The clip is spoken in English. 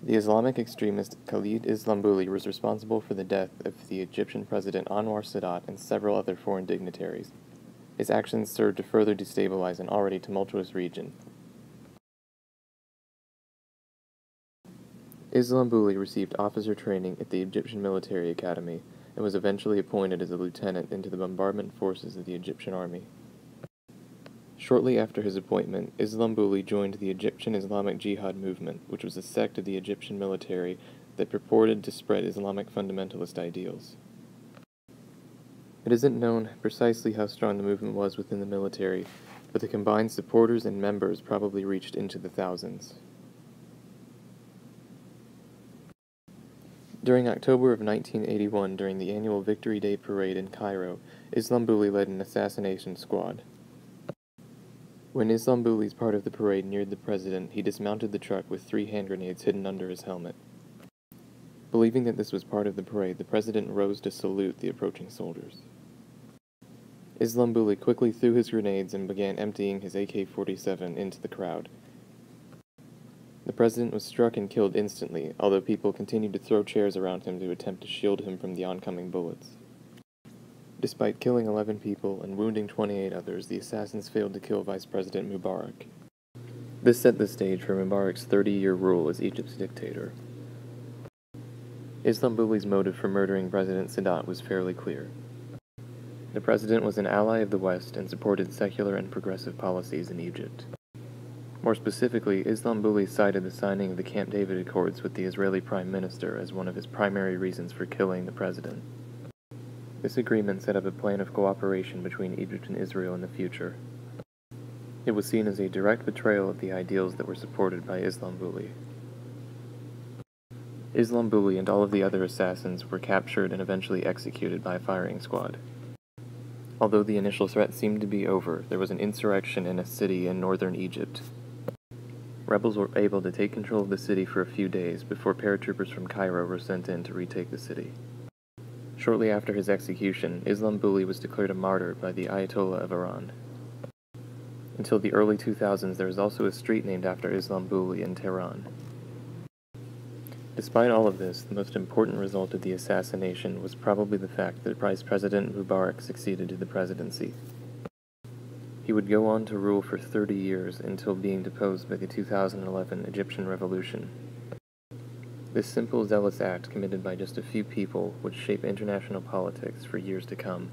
The Islamic extremist Khalid Islambouli was responsible for the death of the Egyptian President Anwar Sadat and several other foreign dignitaries. His actions served to further destabilize an already tumultuous region. Islambouli received officer training at the Egyptian Military Academy and was eventually appointed as a lieutenant into the bombardment forces of the Egyptian army. Shortly after his appointment, Islambouli joined the Egyptian Islamic Jihad movement, which was a sect of the Egyptian military that purported to spread Islamic fundamentalist ideals. It isn't known precisely how strong the movement was within the military, but the combined supporters and members probably reached into the thousands. During October of 1981, during the annual Victory Day parade in Cairo, Islambouli led an assassination squad. When Islambouli's part of the parade neared the president, he dismounted the truck with 3 hand grenades hidden under his helmet. Believing that this was part of the parade, the president rose to salute the approaching soldiers. Islambouli quickly threw his grenades and began emptying his AK-47 into the crowd. The president was struck and killed instantly, although people continued to throw chairs around him to attempt to shield him from the oncoming bullets. Despite killing 11 people and wounding 28 others, the assassins failed to kill Vice President McGuirk. This set the stage for Mubarak's 30-year rule as Egypt's dictator. Islambouli's motive for murdering President Sadat was fairly clear. The president was an ally of the West and supported secular and progressive policies in Egypt. More specifically, Islambouli cited the signing of the Camp David Accords with the Israeli Prime Minister as one of his primary reasons for killing the president. This agreement set up a plan of cooperation between Egypt and Israel in the future. It was seen as a direct betrayal of the ideals that were supported by Islambouli. Islambouli and all of the other assassins were captured and eventually executed by a firing squad. Although the initial threat seemed to be over, there was an insurrection in a city in northern Egypt. Rebels were able to take control of the city for a few days before paratroopers from Cairo were sent in to retake the city. Shortly after his execution, Islambouli was declared a martyr by the Ayatollah of Iran. Until the early 2000s, there was also a street named after Islambouli in Tehran. Despite all of this, the most important result of the assassination was probably the fact that Vice President Mubarak succeeded to the presidency. He would go on to rule for 30 years until being deposed by the 2011 Egyptian Revolution. This simple, zealous act committed by just a few people would shape international politics for years to come.